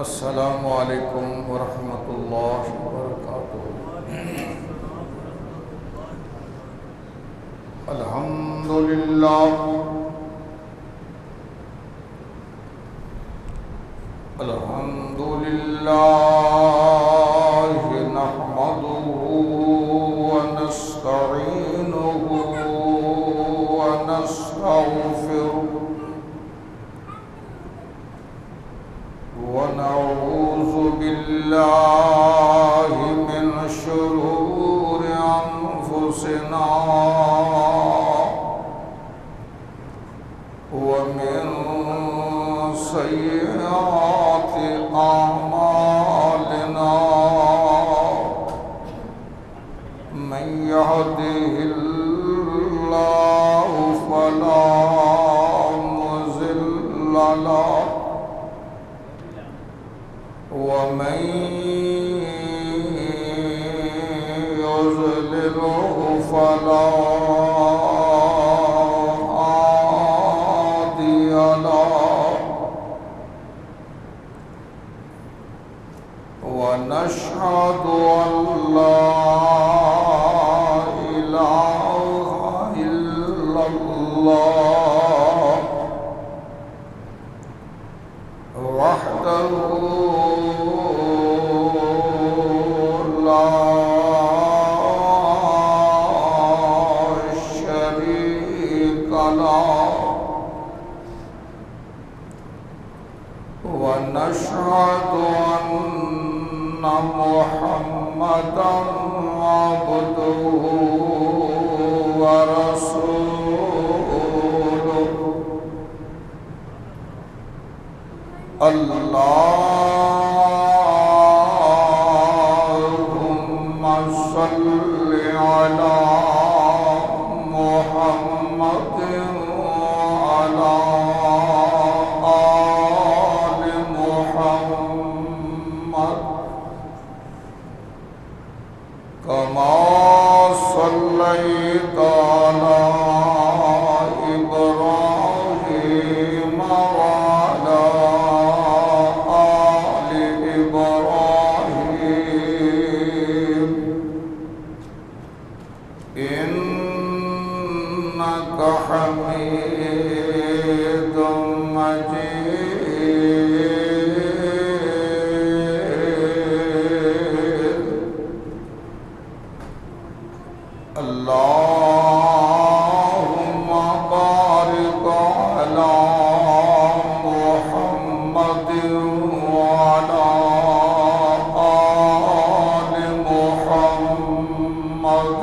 السلام علیکم ورحمۃ اللہ وبرکاتہ۔ الحمد للہ نحمده ونستعینه ونستغفره ونعوذ باللہ من شرور انفسنا ومن سیئات اعمالنا من يهده اللہ فلا مضل له ومن يضلله فلا هادي له ونشهد أن لا إله إلا الله وحده لا شريك له ونشهد أن محمدا عبده ورسوله اللهم صل على محمد وعلى آل محمد كما صليت على إبراهيم وعلى آل إبراهيم إنك حميد مجيد اللهم بارك على محمد وعلى آل محمد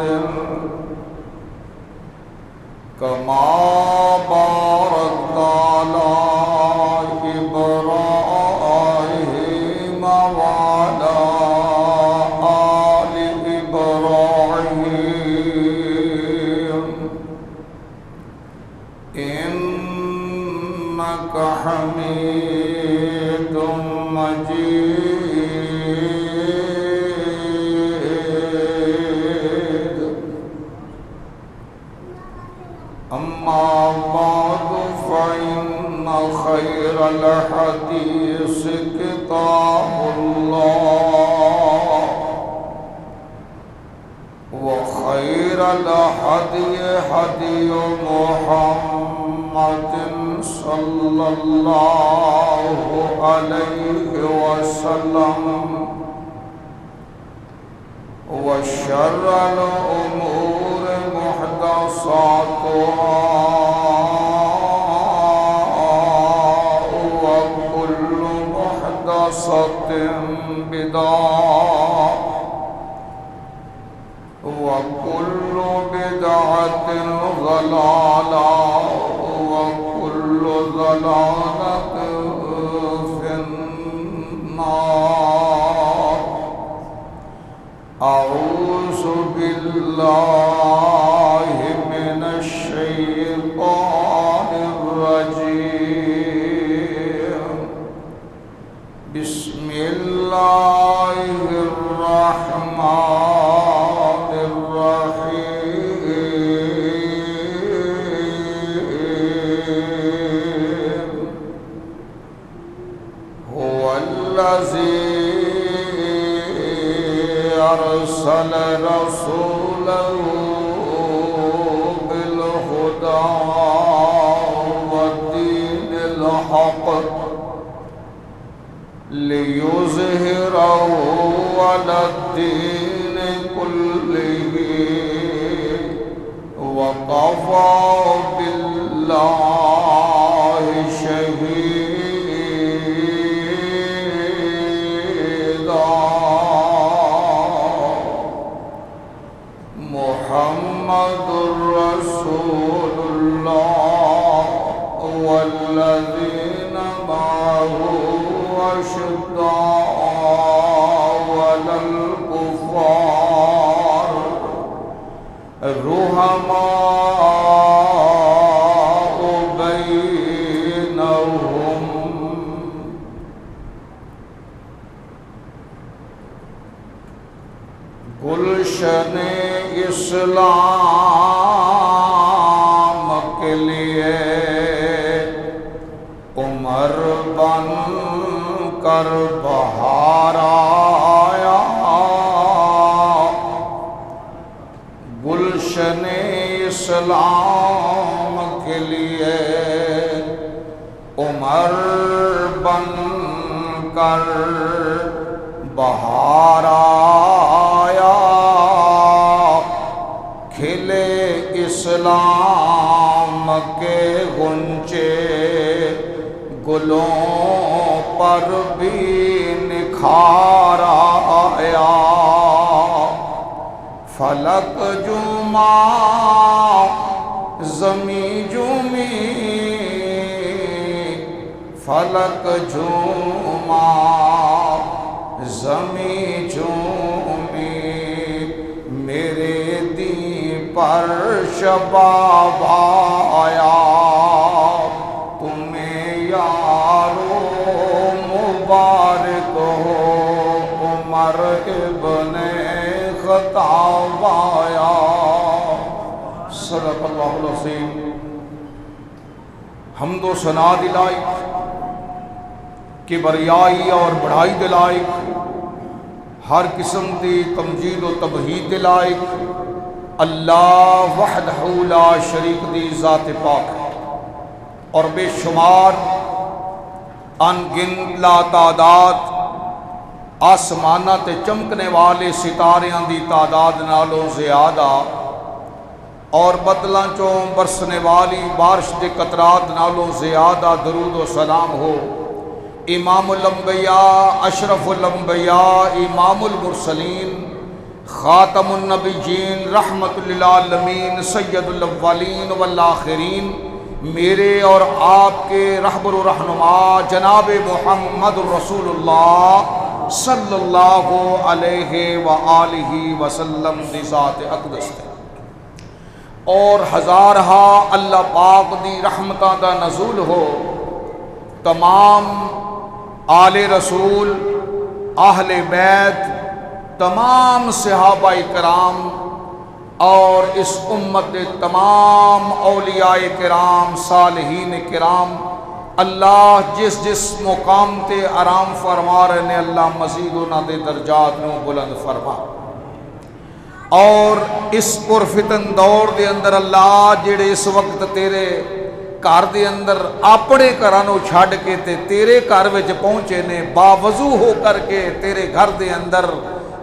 كما باركت على إبراهيم وعلى آل إبراهيم إنك حميد مجيد أما بعد فإن خير الحديث كتاب الله وخير الهدي هدي محمد صلى الله عليه وسلم وشر الأمور محدثاتها وكل محدثة بدعة وكل بدعة ضلالة وكل ضلالة في النار أعوذ بالله من الشيطان الرجيم بسم الله الرحمن الرحيم هو الذي أرسل رسوله بالهدى ودين الحق ليظهره على الدين كله وكفى بالله شهيدا محمد رسول الله والذين معه أشداء على الكفار رحماء بينهم گلشن اسلام کے لیے عمر بن کر بہار آیا گلشن اسلام کے لیے عمر بن کر بہار آیا کھلے اسلام کے غنچے گلوں پر بھی نکھار آیا فلک جما زمیں جمی فلک جما زمیں جمی میرے دین پر شباب آیا تمہیں یارو مبارک ہو عمر ابن خطاب آیا صدق اللہ العظیم حمد و ثنا دلائی کبریائی اور بڑھائی دلائق ہر قسم دی تمجید و تبہید دلائق اللہ وحدہ لا شریک دی ذات پاک اور بے شمار ان گنت لا تعداد آسمانہ تے چمکنے والے ستاریاں دی تعداد نالوں زیادہ اور بدلاں چوں برسنے والی بارش دے قطرات نالوں زیادہ درود و سلام ہو امام الانبیاء اشرف الانبیاء امام المرسلین خاتم النبیین رحمت للعالمین سید الاولین والآخرین میرے اور آپ کے رہبر و رہنما جناب محمد رسول اللہ صلی اللہ علیہ وآلہ وسلم دی ذات اقدس تے اور ہزارہا اللہ پاک دی رحمتاں دا نزول ہو تمام آل رسول اہل بیت تمام صحابہ کرام اور اس امت دے تمام اولیاء کرام صالحین کرام اللہ جس جس مقام تے آرام فرما رہے نے اللہ مزید انہاں دے درجات نو بلند فرما اور اس پرفتن دور دے اندر اللہ جڑے اس وقت تیرے گھر دے اندر اپنے گھرانوں چھڈ کے تے تیرے گھر وچ پہنچے نے باوضو ہو کر کے تیرے گھر دے اندر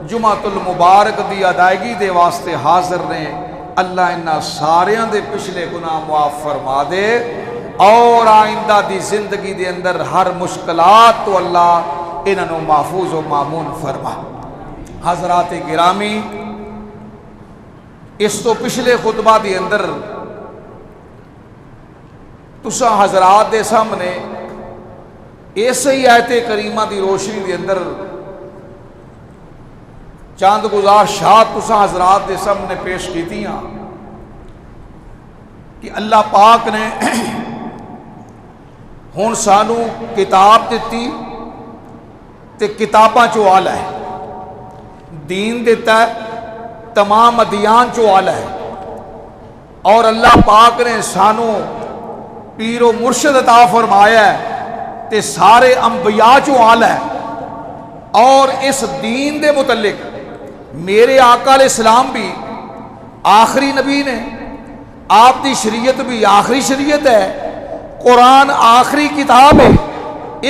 جمعۃ المبارک دی ادائیگی دے واسطے حاضر نے اللہ انہاں ساریاں دے پچھلے گناہ معاف فرما دے اور آئندہ دی زندگی دے اندر ہر مشکلات تو اللہ انہاں نو محفوظ و مامون فرما حضرات گرامی اس تو پچھلے خطبہ دی اندر تسا حضرات دے سامنے ایسے ہی آیت کریمہ دی روشنی دے اندر چاند گزارشات تسا حضرات دے سامنے پیش کیتیاں کہ اللہ پاک نے ہن سانو کتاب دیتی تے کتاباں چو آلہ ہے دین دیتا ہے تمام ادیان چو آلہ ہے اور اللہ پاک نے سانو پیر و مرشد عطا فرمایا ہے تے سارے انبیاء چوں آل ہے، اور اس دین دے متعلق میرے آقا علیہ السلام بھی آخری نبی نے، آپ دی شریعت بھی آخری شریعت ہے، قرآن آخری کتاب ہے۔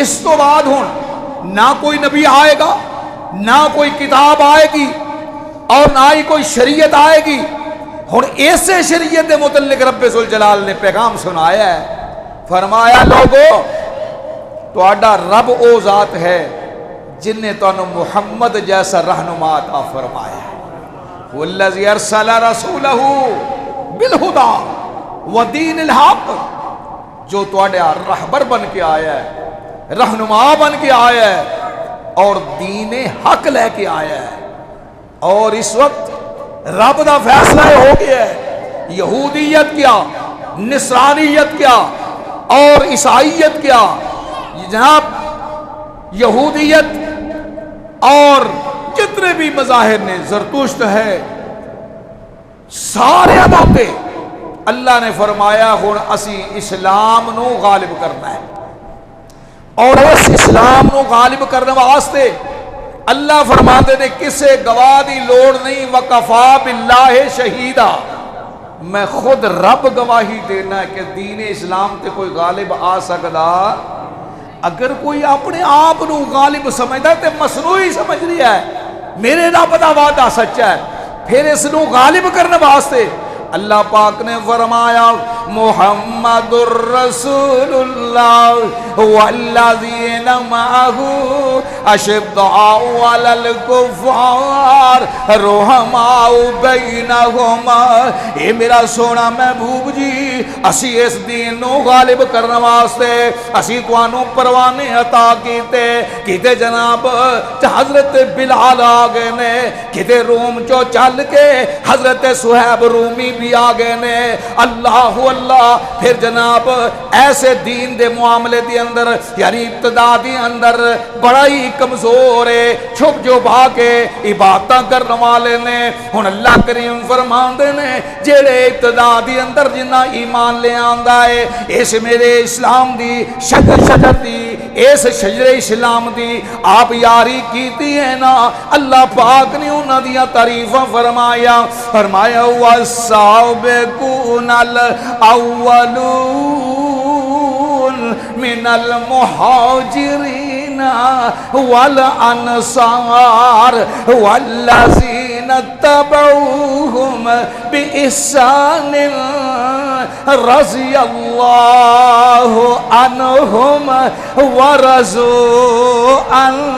اس تو بعد ہن نہ کوئی نبی آئے گا، نہ کوئی کتاب آئے گی، اور نہ ہی کوئی شریعت آئے گی۔ ہن ایسے شریعت دے متعلق رب ذوالجلال نے پیغام سنایا ہے، فرمایا لوگو تہاڈا رب او ذات ہے جن نے تانوں محمد جیسا رہنما عطا فرمایا ہے۔ والذی ارسل رسولہ بالہدی ودین الحق، جو تہاڈے رہبر بن کے آیا ہے، رہنما بن کے آیا ہے، اور دین حق لے کے آیا ہے۔ اور اس وقت رب دا فیصلہ ہو گیا ہے، یہودیت کیا، نصرانیت کیا، اور عیسائیت کیا۔ جناب یہودیت اور جتنے بھی مذاہب نے، زرتشت ہے، سارے باتے اللہ نے فرمایا ہن اسی اسلام نو غالب کرنا ہے، اور اس اسلام نو غالب کرنے واسطے اللہ فرماتے نے کسے گواہ دی لوڑ نہیں، وکفا باللہ شہیدا، میں خود رب گواہی دینا ہے کہ دین اسلام تے کوئی غالب آ سکدا۔ اگر کوئی اپنے آپ نو غالب سمجھدا تے مصنوعی سمجھ رہا ہے، میرے رب دا وعدہ سچا ہے۔ پھر اس نو غالب کرنے واسطے اللہ پاک نے فرمایا محمد الرسول اللہ والذین معہ اشداء علی الکفار رحماء بینہم۔ اے میرا سونا محبوب جی، اسی اس دین نو غالب کرنے واسطے اسی توانوں پروانے عطا کیتے جناب حضرت بلال آگے نے، کیتے روم چو چل کے حضرت صہیب رومی بھی آگے نے، اللہ اللہ۔ پھر جناب ایسے دین دے معاملے دی اندر، یعنی ابتدا دی اندر بڑا ہی کمزور ہے، چھپ جو بھاگے عبادتاں کرنے والے نے۔ ہن اللہ کریم فرماندے نے جڑے ابتدا دی اندر جنہ ایمان لے آندا ہے، اس میرے اسلام دی شجر دی، اس شجر اسلام دی آپ یاری کیتی ہے نا، اللہ پاک نے انہاں دیاں تعریفاں فرمایا والسابقون الاولون من المہاجرین والانصار والذین اتبعوہم بإحسان رضی اللہ عنہم ورضوا عنہ۔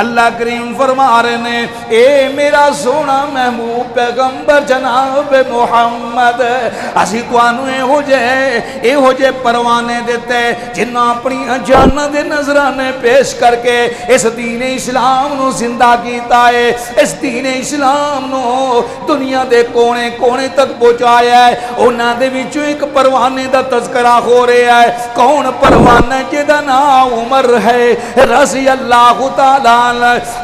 اللہ کریم فرما رہے نے اے میرا سونا محبوب پیغمبر جناب محمد، اسی توانوں اے ہو جے پروانے دیتے جنہ اپنی جاناں دے نظرانے پیش کر کے اس دین اسلام نو زندہ کیتا ہے، اس دین اسلام نو دنیا دے کونے کونے تک پہنچایا ہے۔ انہاں دے وچوں ایک پروانے دا تذکرہ ہو رہا ہے، کون پروانا جدا نام عمر ہے رضی اللہ تعالی۔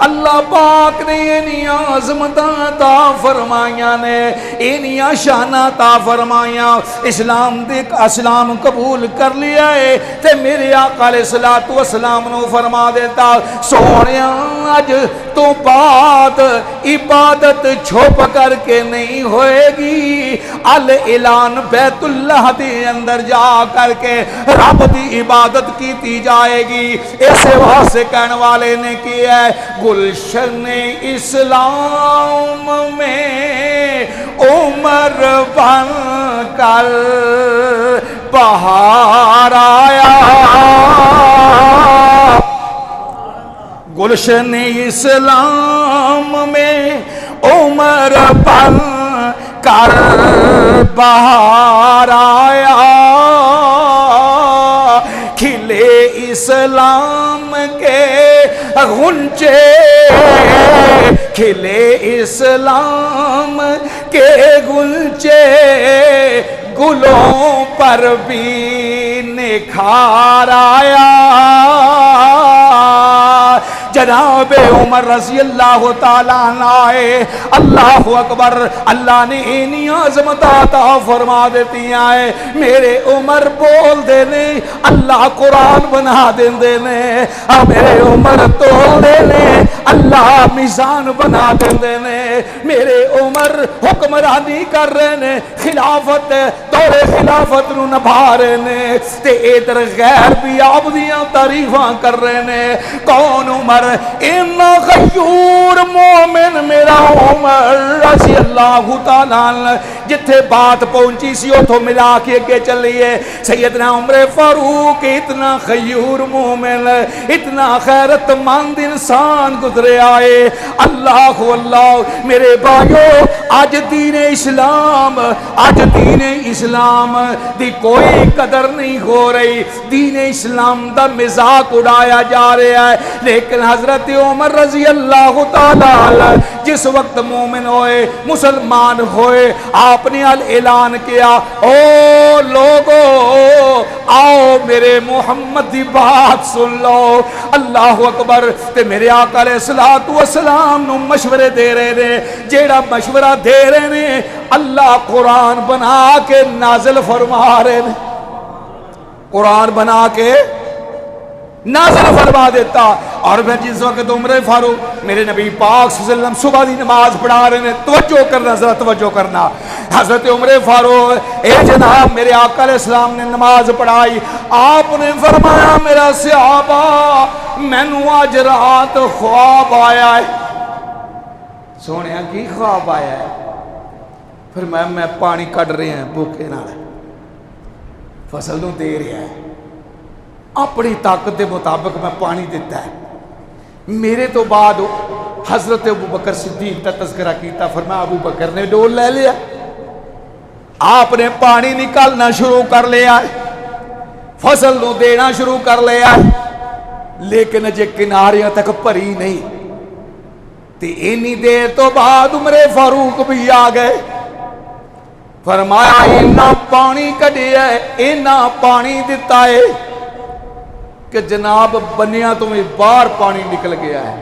اللہ پاک نے انہیاں عظمتاں عطا فرمائیاں نے، انہیاں شاناں عطا فرمائیاں، اسلام قبول کر لیا ہے تے میرے آقا علیہ الصلوۃ والسلام نو فرما دیتا سونیاں اج تو بعد عبادت چھپ کر کے نہیں ہوئے گی، اعلان بیت اللہ دے اندر جا کر کے رب دی عبادت کیتی جائے گی۔ ایسے واسطے کہنے والے نے کیا ہے گلشن اسلام میں عمر بن کر بہار آیا، گلشن اسلام میں عمر بن کر بہار آیا، کھلے اسلام کے غنچے، کھلے اسلام کے غنچے، گلوں پر بھی نکھار آیا۔ جناب جناب عمر رضی اللہ تعالیٰ عنہ آئے، اللہ اکبر، اللہ نے اینی عظمت عطا فرما دیتی آئے، میرے عمر بول دینے اللہ قرآن بنا دینے، میرے عمر تول دینے اللہ میزان بنا دینے، میرے عمر حکمرانی کر رہے نے، خلافت دور خلافت نو نبھا رہے نے، تے ادھر غیر بھی آپ دیاں تعریفاں کر رہے نے۔ کون عمر؟ اینا غیور مومن میرا عمر رضی اللہ تعالیٰ عنہ، جتھے بات پہنچی سی اتھوں ملا کے اگے چلیے۔ سیدنا عمر فاروق اتنا غیور مومن، اتنا خیرت مند انسان گزرے آئے۔ اللہ اللہ میرے بھائیو، آج دین اسلام، آج دین اسلام دی کوئی قدر نہیں ہو رہی، دین اسلام دا مذاق اڑایا جا رہا ہے، لیکن حضرت عمر رضی اللہ تعالیٰ جس وقت مومن ہوئے، مسلمان ہوئے، آپ نے اعلان کیا، او لوگو آؤ میرے محمد دی بات سن لو، اللہ اکبر۔ تے میرے آقا علیہ السلام نو مشورے دے رہے نے، جیڑا مشورہ دے رہے نے اللہ قرآن بنا کے نازل فرما رہے نے، قرآن بنا کے نازل فرما دیتا۔ اور پھر جس وقت عمر فاروق میرے نبی پاک صلی اللہ علیہ وسلم صبح دی نماز پڑھا رہے ہیں، توجہ کرنا، ذرا توجہ کرنا، حضرت عمر فاروق اے جناب میرے آقا علیہ السلام نے نماز پڑھائی، آپ نے فرمایا میرا صحابہ مینوں آج رات خواب آیا ہے۔ سونیا کی خواب آیا ہے؟ پھر میں پانی کٹ رہے ہیں بھوکے نال، فصل نو دے رہا ہے، اپنی طاقت دے مطابق میں پانی دیتا ہے۔ میرے تو بعد حضرت ابو بکر صدیق کا تذکرہ کیتا، فرمایا ابو بکر نے ڈول لے لیا، آپ نے پانی نکالنا شروع کر لیا، فصل نو دینا شروع کر لیا، لیکن اجے کناریاں تک بھری نہیں۔ تے اینی دیر تو بعد عمر فاروق بھی آ گئے، فرمایا اینا پانی کڈیا ہے، اینا پانی دیتا ہے کہ جناب بنیا تمہیں باہر پانی نکل گیا ہے۔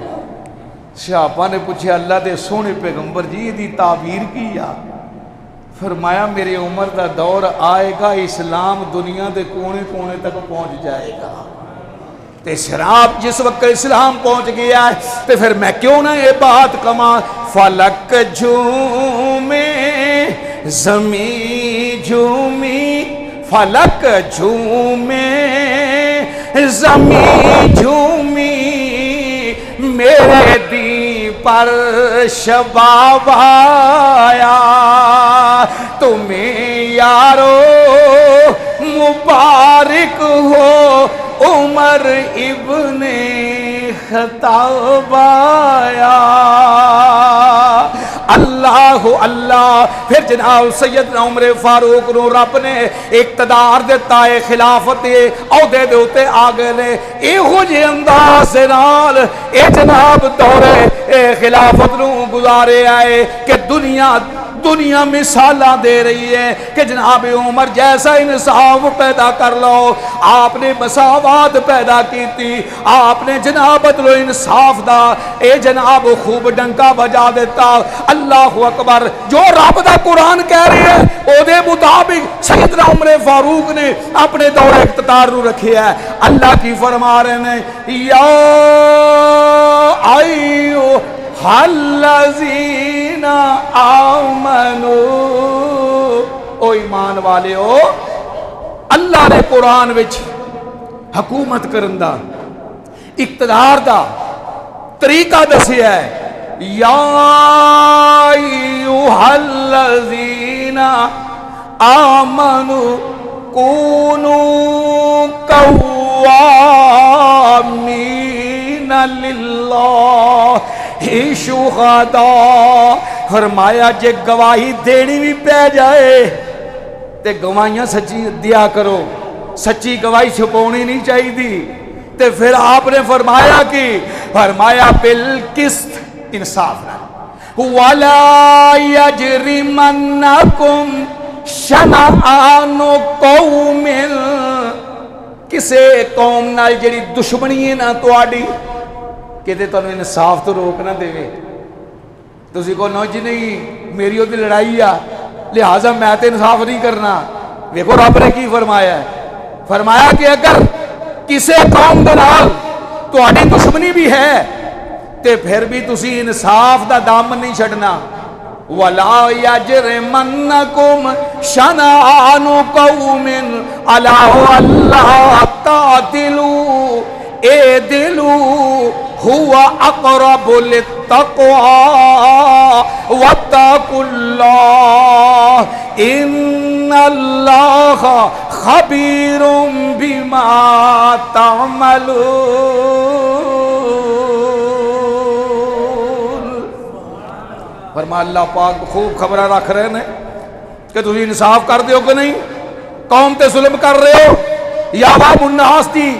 صحابہ نے پوچھا اللہ دے سونے پیغمبر جی دی تعبیر کی یا؟ فرمایا میرے عمر دا دور آئے گا، اسلام دنیا دے کونے کونے تک پہنچ جائے گا، تے شراب جس وقت اسلام پہنچ گیا ہے تے پھر میں کیوں نہ یہ بات کما، فلک جھومے زمین جھومی، فلک جھومے زمین جھومی، میرے دین پر شباب آیا، تمہیں یارو مبارک ہو عمر ابن خطاب آیا۔ اللہ اللہ۔ پھر جناب سیدنا عمر فاروق نو رب نے اقتدار دیتا ہے، خلافت عہدے دے اوتے آ گئے نے، ایہو جے انداز نال اے جناب دورے خلافت نو گزارے آئے کہ دنیا مثالاں دے رہی ہے کہ جناب عمر جیسا انصاف پیدا کر لو، آپ نے مساوات پیدا کی تھی، آپ نے جناب عدل و انصاف دا اے جناب خوب ڈنکا بجا دیتا۔ اللہ اکبر۔ جو رب دا قرآن کہہ رہے ہیں او دے مطابق سیدنا عمر فاروق نے اپنے دور اقتدار رو رکھے ہے۔ اللہ کی فرما رہے ہیں یا ایو الذین آمنو، او ایمان والے ہو، اللہ نے قرآن وچ حکومت کرن دا اقتدار دا طریقہ دسیا ہے، یا ایھا الذین آمنو کونوا قوامین للہ شہداء۔ فرمایا جے گواہی دینی بھی پہ جائے تے گواہیاں سچی دیا کرو، سچی گواہی چھپونی نہیں چاہیے دی۔ تے پھر آپ نے فرمایا کہ فرمایا بالقسط، انصاف نہ، وَلَا يَجْرِمَنَّكُمْ شَنَآنُ قَوْمٍ، کسے قوم نال جڑی دشمنی ہے نا تواڈی، کہ تمہیں انصاف تو روک نہ دے تسی کو نو جی نہیں میری وہ لڑائی آ لہٰذا میں تو انصاف نہیں کرنا. دیکھو رب نے کی فرمایا ہے, فرمایا کہ اگر کسی قوم دے نال تہاڈی دشمنی بھی ہے تے پھر بھی تسی انصاف دا دامن نہیں چھڈنا. وَلَا يَجْرِمَنَّكُمْ شَنَآنُ قَوْمٍ عَلَىٰ أَلَّا تَعْدِلُوا اعْدِلُوا هُوَ أَقْرَبُ لِلتَّقْوَىٰ وَاتَّقُوا اللَّهَ إِنَّ اللَّهَ خَبِيرٌ بِمَا تَعْمَلُونَ. فرما اللہ پاک خوب خبریں رکھ رہے ہیں کہ تم انصاف کر دیو کہ نہیں, قوم تے ظلم کر رہے ہو یا باب الناس دی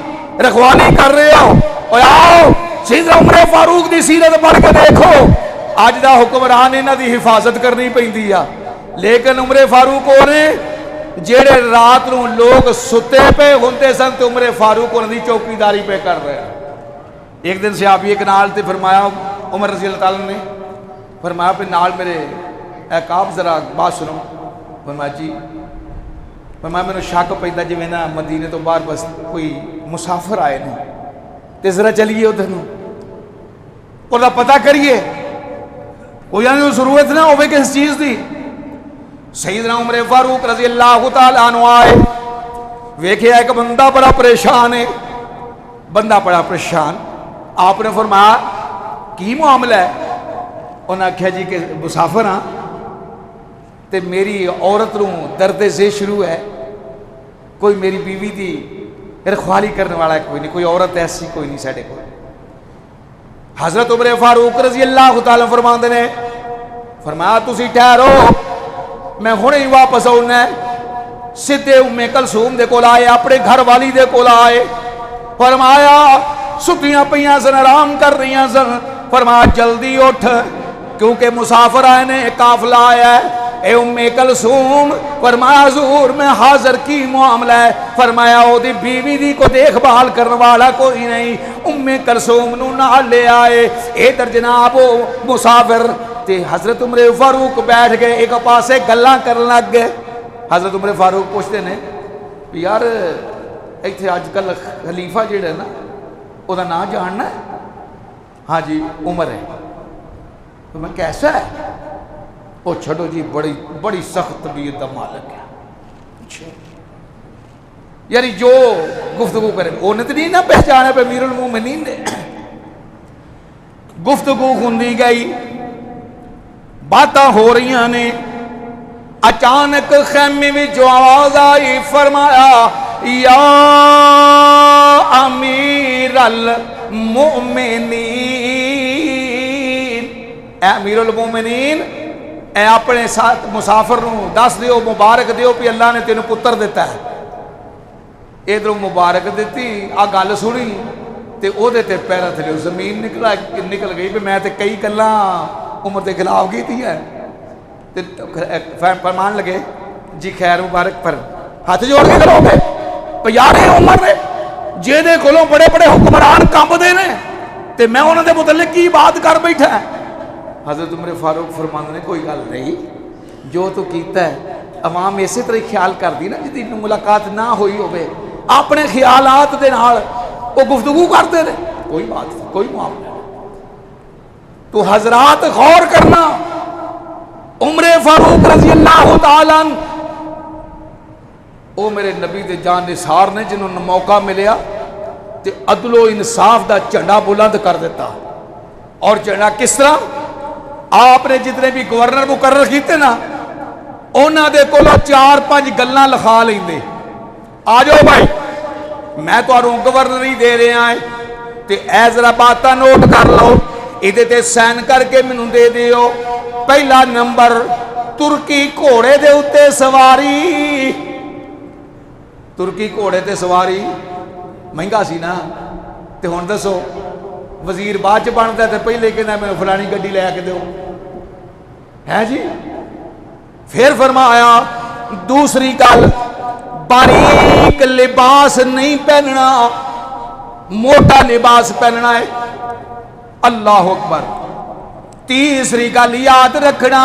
رکھوالی کر رہے ہو. اور آؤ سیدنا عمر فاروق دی سیرت پڑھ کے دیکھو, اج دا حکمران انہاں دی حفاظت کرنی پیندی آ, لیکن عمر فاروق ہونے جڑے رات نو لوگ ستے پہ ہوندے سن تے عمر فاروق انہاں دی چوکیداری پہ کر رہے ہیں. ایک دن صحابی ایک نال تے فرمایا عمر رضی اللہ تعالیٰ نے فرمایا پہ نال میرے آپ ذرا بات سنو. فرمایا جی, فرمایا میں نے شک پیدا جی میں نا مدینے تو باہر بس کوئی مسافر آئے نہیں تے ذرا چلیے ادھر نو اور دا پتہ کریے وہ یعنی ضرورت نہ ہوئے کس چیز دی. سیدنا عمر فاروق رضی اللہ تعالیٰ عنہ آئے, ویکھے ایک بندہ بڑا پریشان ہے, بندہ بڑا پریشان. آپ نے فرمایا کی معاملہ ہے؟ انہاں کہا جی کہ مسافر ہاں تے میری عورت نو درد سے شروع ہے, کوئی میری بیوی دی رکھوالی کرنے والا کوئی نہیں, کوئی عورت ایسی کوئی نہیں ساڈے کو. حضرت عمر فاروق رضی اللہ تعالیٰ فرماندے نے فرمایا تسی ٹھہرو میں ہنے ہی واپس آنا ہے. سدھے ام کلثوم دے کول آئے, اپنے گھر والی دے کول آئے, فرمایا ستیاں پیاں سن آرام کر رہی سن. فرمایا جلدی اٹھ کیونکہ مسافر آئے نے قافلہ آیا ہے. اے ام کلثوم, فرمایا حضور میں حاضر کی معاملہ ہے. فرمایا او دی بیوی دی کو دیکھ بھال کرنے والا کوئی نہیں. ام کلثوم نو نال لے آئے. ادھر جناب مسافر تے حضرت عمر فاروق بیٹھ گئے ایک پاسے گلاں کرن لگ گئے. حضرت عمر فاروق پوچھتے ہیں یار ایتھے اج کل خلیفہ جڑا ہے نا او دا نام جاننا ہے؟ ہاں جی عمر ہے. تو میں کیسا ہے؟ وہ چھڑو جی بڑی سخت طبیعت دا مالک ہے. یعنی جو گفتگو کرے انہیں تو نہیں نہ پہچانے پہ امیر المومنین نے. گفتگو ہوندی گئی, باتاں ہو رہی نے. اچانک خیمے میں جو آواز آئی, فرمایا یا امیر المومنین, اے امیر المومنین اے اپنے ساتھ مسافر نو دس دیو مبارک دیو پی اللہ نے تینوں پتر دیتا ہے. ادھر مبارک دیتی آ گل سنی تے او دے تے پیرا تھلے زمین نکل گئی. میں تے کئی گلاں عمر دے خلاف کی تھی ہے تے فرمان لگے جی خیر مبارک پر ہاتھ جوڑ کے کھلو گے پیارے عمر نے جے دے کولوں بڑے بڑے حکمران کمبدے نے تے میں انہاں دے متعلق کی بات کر بیٹھا ہے. حضرت عمر فاروق فرماندے نے کوئی گل نہیں, جو تو کیتا ہے عوام اسی طرح خیال کر دی نا جدی ملاقات نہ ہوئی ہوئے, اپنے خیالات دے نال وہ گفتگو کرتے رہے, کوئی بات نہیں کوئی معاملہ. تو حضرات غور کرنا, عمر فاروق رضی اللہ تعالیٰ او میرے نبی دے جان نثار نے جنہوں نے موقع ملیا تے عدل و انصاف دا جھنڈا بلند کر دیتا. اور جھنڈا کس طرح؟ آپ نے جتنے بھی گورنر مقرر کیتے نا انہاں دے کولوں 4-5 گلاں لکھا لیندے, آ جاؤ بھائی میں تہانوں گورنری دے رہا ہے تے اے ذرا باتاں نوٹ کر لو, ادھے تے سائن کر کے مینوں دے دیو. پہلا نمبر ترکی گھوڑے دے اتے سواری. ترکی گھوڑے تے سواری مہنگا سی نا, تے ہن دسو وزیر بعد چ بنتا تے پہلے کہنا میں فلانی گڈی لے کے دو ہے جی. پھر فرمایا دوسری گل باریک لباس نہیں پہننا, موٹا لباس پہننا ہے. اللہ اکبر۔ تیسری گل یاد رکھنا،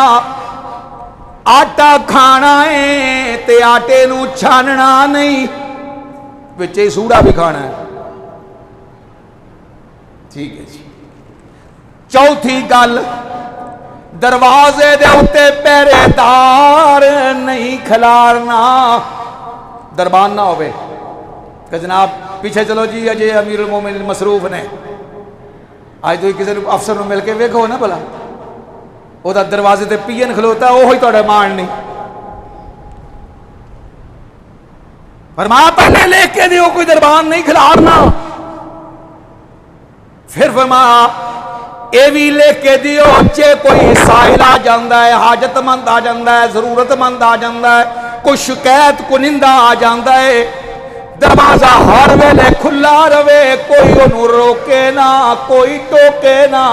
آٹا کھانا ہے تے آٹے نو چھاننا نہیں، بچے سوڑا بھی کھانا ہے، ٹھیک ہے جی۔ چوتھی گل، دروازے دے اتے پہرے دار نہیں کھلارنا، دربان نہ ہوئے کہ جناب پیچھے چلو جی اجے امیر المومنین مصروف نے، آج تو کسی افسر نو مل کے ویکھو نا بھلا، وہ دروازے تے پین کھلوتا ہے، وہی تہاڈا مان نہیں۔ فرمایا پہلے لکھ کے دیو کوئی دربان نہیں کھلارنا، پھر فرمایا اے بھی لکھ کے دیو جے کوئی سائل آ جاندا ہے، حاجت مند آ جاندا ہے، ضرورت مند آ جاندا ہے، کوئی شکایت کنندہ آ جاندا ہے، دروازہ ہر ویلے کھلا رہے، کوئی انہوں روکے نہ، کوئی ٹوکے نہ،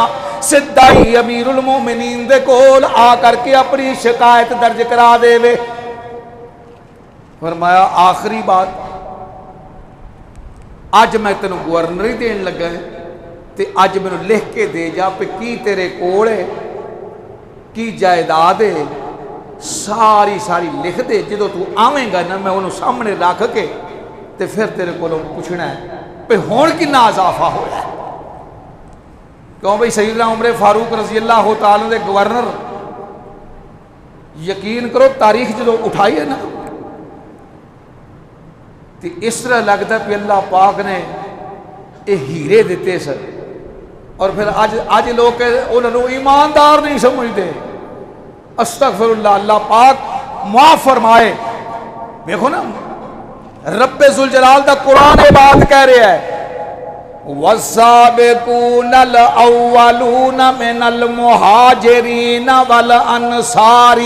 سدھا ہی امیر المومنین دے کول آ کر کے اپنی شکایت درج کرا دے وے۔ فرمایا آخری بات، آج میں تینوں گورنری دین لگا ہے تے آج میں لکھ کے دے جا پہ کی تیرے کول ہے، کی جائیداد ہے، ساری لکھ دے، جدو تو آویں گا نا میں انہوں سامنے رکھ کے تے پھر تیرے کو پوچھنا ہے پہ ہون کتنا اضافہ ہو ہے۔ کیوں بھئی سیدنا عمر فاروق رضی اللہ تعالیٰ دے گورنر، یقین کرو تاریخ جدو اٹھائی ہے نا تے اس طرح لگتا ہے کہ اللہ پاک نے یہ ہیرے دیتے سر، اور پھر آج لوگ انہوں ایماندار نہیں سمجھتے۔ استغفر اللہ، اللہ پاک معاف فرمائے۔ دیکھو نا رب ذوالجلال دا قرآن بات کہہ رہا ہے، وَالسَّابِقُونَ الْأَوَّلُونَ مِنَ الْمُهَاجِرِينَ وَالْأَنصَارِ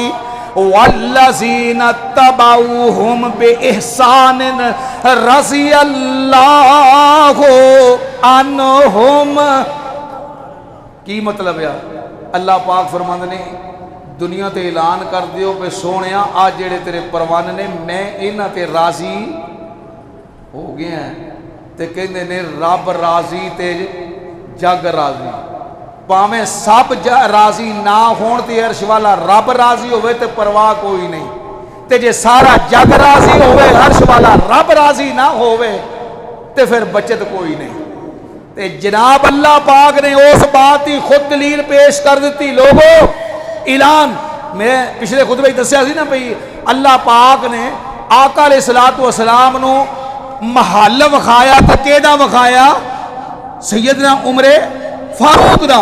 وَالَّذِينَ اتَّبَعُوهُمْ بِإِحْسَانٍ رَضِيَ اللَّهُ عَنْهُمْ۔ کی مطلب ہے؟ اللہ پاک فرماندے نے دنیا تے اعلان کر دیو کہ سونیا آج جڑے تیرے پروان نے میں انہاں تے راضی ہو گئے ہیں، تے کہندے نے رب راضی تے جگ راضی، پاویں سب راضی نہ ہون تے عرش والا رب راضی ہوئے تے پرواہ کوئی نہیں، تے جے سارا جگ راضی ہوئے عرش والا رب راضی نہ ہوئے تے پھر بچت کوئی نہیں۔ تے جناب اللہ پاک نے اس بات کی خود دلیل پیش کر دیتی۔ لوگوں اعلان میں پچھلے خطبے دسیا سی نا بھئی اللہ پاک نے آقا علیہ الصلوۃ والسلام نو محل وکھایا تے کیدا وکھایا؟ سیدنا عمر فاروق دا،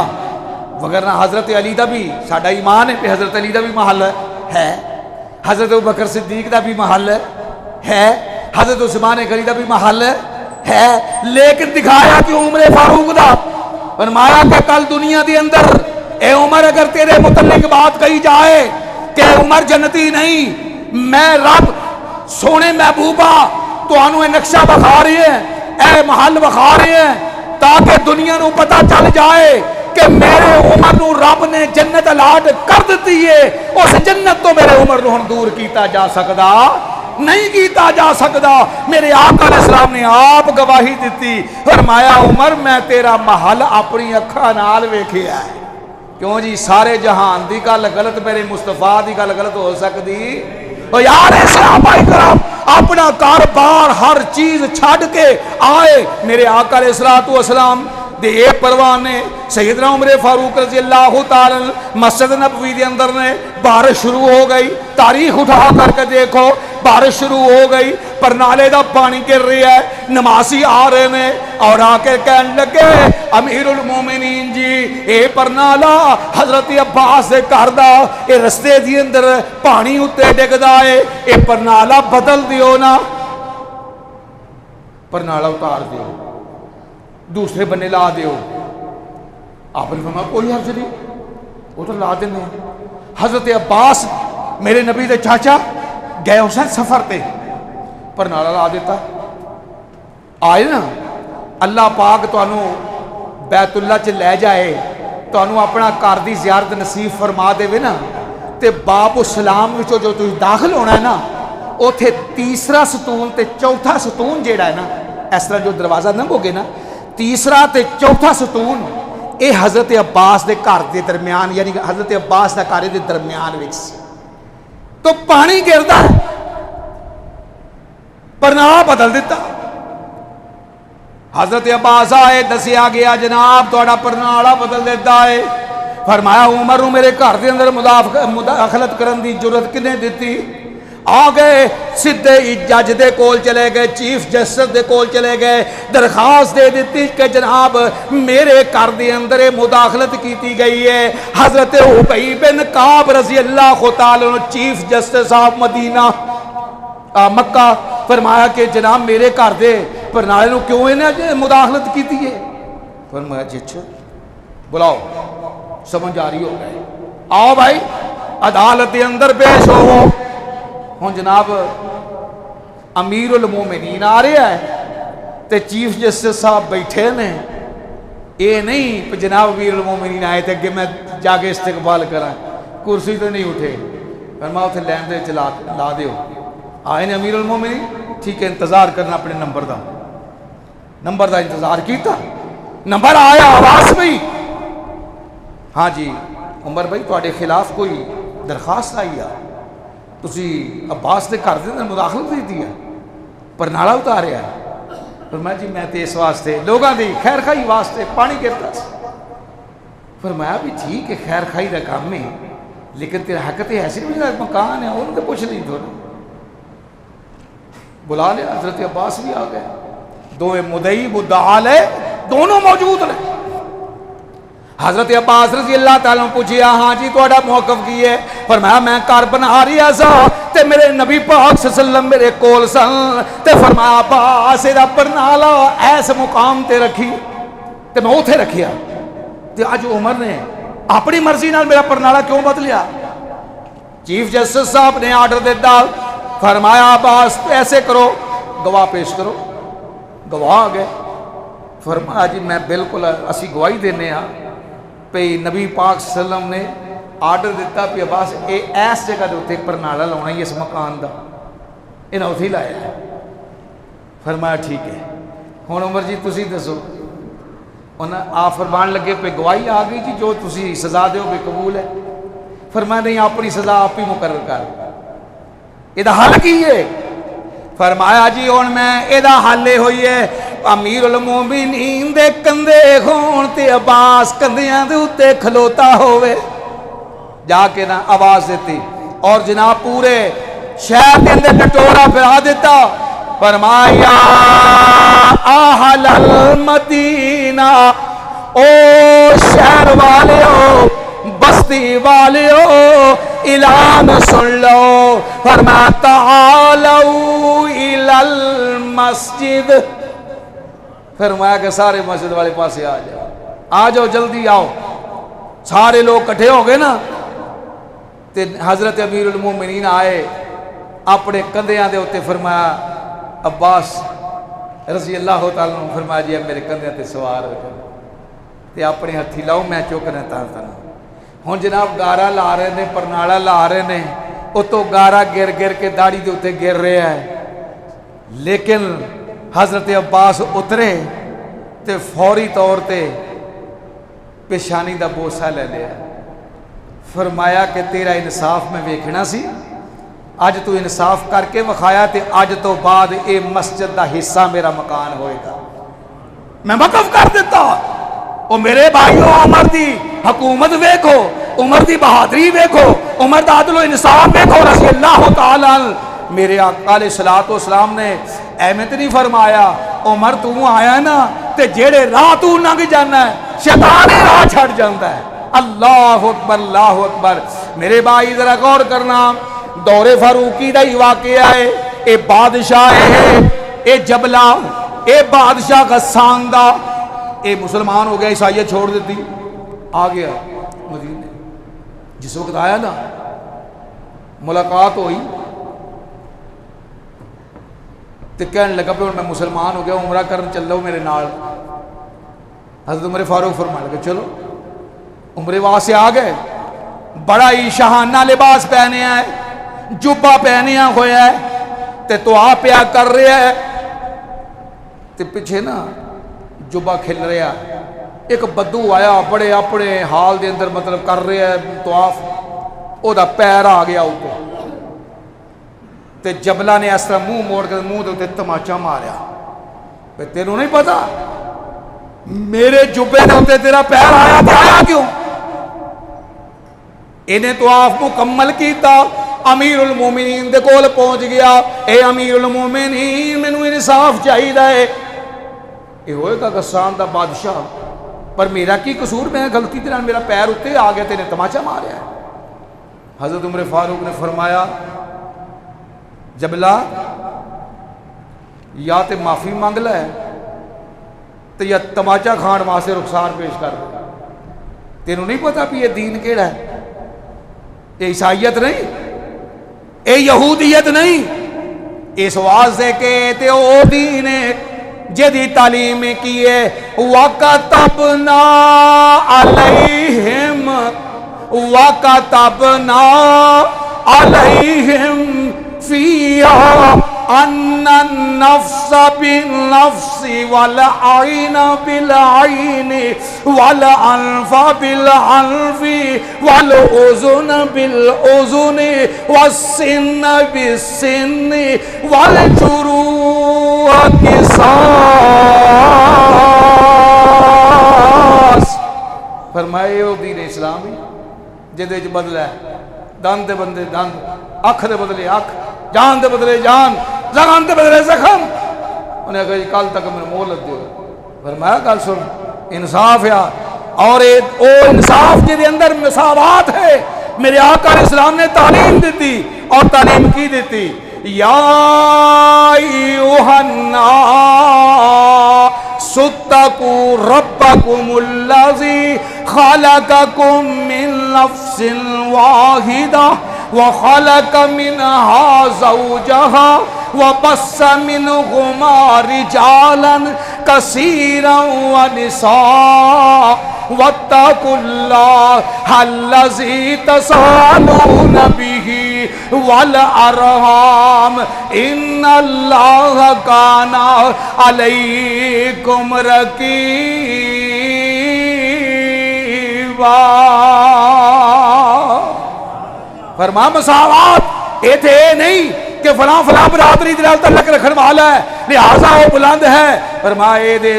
وگرنہ حضرت علی دا بھی ساڈا ایمان ہے کہ حضرت علی دا بھی محل ہے، حضرت ابوبکر صدیق دا بھی محل ہے، حضرت عثمان غنی دا بھی محل ہے، لیکن دکھایا کہ عمر فاروق دا۔ فرمایا کہ کل دنیا دی اندر اے عمر اگر تیرے متعلق بات کہی جائے کہ عمر جنتی نہیں، میں رب سونے محبوبہ تو انہوں اے نقشہ بخا رہی ہے، اے محل بخا رہی ہے، تاکہ دنیا نو پتہ چل جائے کہ میرے عمر نو رب نے جنت الاٹ کر دیتی ہے، اس جنت تو میرے عمر نو ہم دور کیتا جا سکدا نہیں، کیتا جا سکدا۔ میرے آقا علیہ السلام نے آپ گواہی دیتی، فرمایا عمر میں تیرا محل اپنی اکھاں نال ویکھیا ہے۔ کیوں جی سارے جہان دی گل غلط، میرے مصطفیٰ دی گل غلط ہو سکتی؟ اور یار صحابہ کرام اپنا کاروبار ہر چیز چھڈ کے آئے میرے آقا علیہ السلام دے اے پروانے سیدنا عمر فاروق رضی اللہ تعالی مسجد نبوی دے اندر نے بارش شروع ہو گئی، تاریخ اٹھا کر کے دیکھو بارش شروع ہو گئی، پرنالے دا پانی گر رہا ہے، نمازی آ رہے نے اور آ کے کہنے لگے امیر المومنین جی اے پرنالا حضرت عباس دے گھر دا اے رستے دی اندر پانی اتے ڈگدا ہے، اے پرنالا بدل دیو نا، پرنالا اتار دیو، دوسرے بنے لا دیو۔ آپ نے فرمایا کوئی حرج نہیں، وہ تو لا دینے۔ حضرت عباس میرے نبی دے چاچا گئے حسین سفر تے پر نالا لا دیتا، آئے نا اللہ پاک تو انہوں بیت اللہ چ لے جائے، تو انہوں اپنا گھر دی زیارت نصیب فرما دے وے نا، تے باب السلام وچوں جو تسی داخل ہونا ہے نا، اوتھے تیسرا ستون تے چوتھا ستون جیڑا ہے نا، اس طرح جو دروازہ ننگو گے نا، تیسرا تے چوتھا ستون یہ حضرت عباس کے گھر کے درمیان یعنی کہ حضرت عباس کا گھر کے درمیان وچ تو پانی گردا ہے، پرنالا بدل دیتا۔ حضرت عباس آئے، دسیا گیا جناب تہاڈا پرنالا بدل دیتا ہے۔ فرمایا عمر نو میرے گھر دے اندر مداخلت کرن دی جرت کنے دتی؟ آ گئے سیدھے جج دے کول چلے گئے، چیف جسٹس دے کول چلے گئے، درخواست دے دیتی کہ جناب میرے گھر دے اندر مداخلت کیتی گئی ہے۔ حضرت ابی بن کعب رضی اللہ تعالی عنہ چیف جسٹس آف مدینہ مکہ، فرمایا کہ جناب میرے گھر دے پرنالے نو کیوں انہیں مداخلت کیتی ہے؟ فرمایا جی اچھا بلاؤ، سمجھ آ رہی ہو گئے، آؤ بھائی عدالت دے اندر پیش ہو۔ ہوں جناب امیر المومنین آ رہا ہے تے چیف جسٹس صاحب بیٹھے نے، یہ نہیں جناب امیر المومنین آئے تھے کہ میں جا کے استقبال کرا، کرسی تو نہیں اٹھے، فرمایا اتنے لین دے چلا لا دیو۔ آئے نے امیر المومنین، ٹھیک ہے انتظار کرنا اپنے نمبر دا انتظار کیتا، نمبر آیا، آواز پئی، ہاں جی عمر بھائی تواڈے خلاف کوئی درخواست آئی ہے، تسی عباس دے گھر دے اندر مداخلت دیتی ہے، پرنالا اتاریا ہے؟ فرمایا جی میں تے اس واسطے لوگاں دی خیر خائی واسطے پانی گرتا سی۔ فرمایا بھی ٹھیک ہے خیر خائی دا کام ہے، لیکن تیرا حق تے ایسے بھی مکان ہے انہوں نے پوچھ نہیں تھوڑا، بلا لیا۔ حضرت عباس بھی آ گئے، دو مدعی مدعا لے دونوں موجود رہے۔ حضرت عباس رضی اللہ تعالیٰ نے پوچھیا ہاں جی تہاڈا موقف کی ہے؟ فرمایا میں گھر بنا رہا سا تے میرے نبی پاک صلی اللہ علیہ وسلم میرے کول سن تے فرمایا عباس دا پرنالا ایس مقام تے رکھی تے میں اوتھے رکھیا، تے اج عمر نے اپنی مرضی نال میرا پرنالا کیوں بدلیا؟ چیف جسٹس صاحب نے آرڈر دیتا، فرمایا عباس ایسے کرو گواہ پیش کرو۔ گواہ آ گئے، فرمایا جی میں بالکل اسی گواہی دینے ہاں پہ نبی پاک صلی اللہ علیہ وسلم نے آرڈر دیتا پہ عباس ایس جگہ دے اتنے پرنالا لاؤنا ہی اس مکان دا، انہاں اتھی لایا ہے۔ فرمایا ٹھیک ہے، ہن عمر جی تسی دسو، انہاں آ فرمان لگے پہ گواہی آ گئی جی جو تسی سزا دیو گے قبول ہے؟ فرمایا نہیں اپنی سزا آپ ہی مقرر کر، یہ حل کی ہے؟ فرمایا جی ہن میں یہ حل ہوئی ہے امیر المومنین دے کندھے ہون تے عباس کندھیاں دے اوتے کھلوتا ہوئے، جا کے نہ آواز دیتی اور جناب پورے شہر کے اندر ٹٹورا پھرا دیتا۔ فرمایا اہل المدینہ، او شہر والے ہو بستی والے ہو اعلان سن لو، فرمایا تعالوا الی المسجد، فرمایا کہ سارے مسجد والے پاسے آ جاؤ جلدی آؤ۔ سارے لوگ کٹھے ہو گئے نا، تے حضرت امیر المومنین آئے اپنے کندھیاں دے ہوتے، فرمایا عباس رضی اللہ تعالیٰ عنہ، فرمایا جی میرے کندھیاں تے سوار ہو تے اپنے ہتھی لاؤ میں چوکنا تاں ہوں جناب گارا لا رہے نے، پرنالا لا رہے نے، وہ تو گارا گر گر کے داڑھی دے اتنے گر رہا ہے، لیکن حضرت عباس اترے تے فوری طور تے پیشانی دا بوسہ لے لیا، فرمایا کہ تیرا انصاف میں ویکھنا سی، اج تو انصاف کر کے وکھایا تے اج تو بعد اے مسجد دا حصہ میرا مکان ہوئے گا، میں وقف کر دیتا۔ او میرے بھائیو عمر دی حکومت ویکھو، عمر دی بہادری ویکھو، عمر دا عدل و انصاف ویکھو رضی اللہ تعالی عنہ۔ میرے آقا علیہ الصلوۃ والسلام نے احمد نہیں فرمایا عمر تو آیا نا تے جیڑے راہ تو لنگ جانا ہے شیطان راہ چھڑ جاتا ہے۔ اللہ اکبر اللہ اکبر۔ میرے بھائی ذرا غور کرنا، دور فاروقی دا ہی واقعہ ہے، اے بادشاہ ہے، اے جبلہ، اے بادشاہ غسان دا، اے مسلمان ہو گیا، عیسائیت چھوڑ دیتی، آ گیا مدینے۔ جس وقت آیا نا ملاقات ہوئی تو کہنے لگا پہ میں مسلمان ہو گیا، عمرہ کرن چلو میرے نال۔ حضرت عمر فاروق فرمانے لگے چلو، عمرے وہاں سے آ گئے، بڑا ہی شاہانہ لباس پہنے ہے، جبہ پہنے ہویا ہے تے تو آپ پیا کر رہے ہے تے پیچھے نا جبہ کھل رہا ایک بدو آیا بڑے اپنے حال دے اندر مطلب کر رہا ہے طواف، او دا پیر آ گیا اوپر تے جبلہ نے اس طرح منہ موڑ کے منہ دے اوتے تماچا ماریا، بے تینوں نہیں پتا میرے جبے دے اوتے تیرا پیر آیا تے آیا کیوں؟ انہیں طواف مکمل کیتا، امیر المومنین دے کول پہنچ گیا، اے امیر المومنین مینوں انصاف چاہیے، اے ہوئے گا غسان دا بادشاہ پر میرا کی قصور، میں غلطی دے نال میرا پیر اتے آ گیا تے نے تماچا ماریا ہے۔ حضرت عمر فاروق نے فرمایا جبلہ یا تے معافی مانگ لے تے یا تماچا کھان واسطے رخسار پیش کر دے، تینوں نہیں پتا بھی یہ دین کیڑا ہے؟ یہ عیسائیت نہیں، اے یہودیت نہیں، اس واسطے کہ تے او دین ہے جدی تعلیم کیے وَكَتَبْنَا عَلَيْهِمْ وَكَتَبْنَا عَلَيْهِمْ فِيهَا أَنَّ النَّفْسَ بِالنَّفْسِ وَالْعَيْنَ بِالْعَيْنِ وَالْأَنْفَ بِالْأَنْفِ وَالْأُذُنَ بِالْأُذُنِ وَالسِّنَّ بِالسِّنِّ وَالْجُرُوحَ قِصَاص۔ فرمائے او دین اسلامی جدے چ بدلا ہے، دند دے بدلے دند، اکھ دے بدلے اکھ، جان دے بدلے جان، زخم دے بدلے زخم۔ انہیں کہا جی کل تک میں مہلت دیو، فرمایا کل سن انصاف ہے، اور او انصاف جدے اندر مساوات ہے، میرے آقا علیہ السلام نے تعلیم دیتی اور تعلیم کی دیتی، یا ایوہ الناس اتقوا ربکم الذی خلقکم من نفس واحدہ وخلق منها زوجها وبث منهما رجالا كثيرا ونساء واتقوا الله الذي تساءلون به والأرحام إن الله كان عليكم رقيبا۔ فرما مساوات اے تھے نہیں کہ فلاں فلاں برادری دے نال تعلق رکھن والا ہے لہذا وہ بلند ہے، فرمائے دے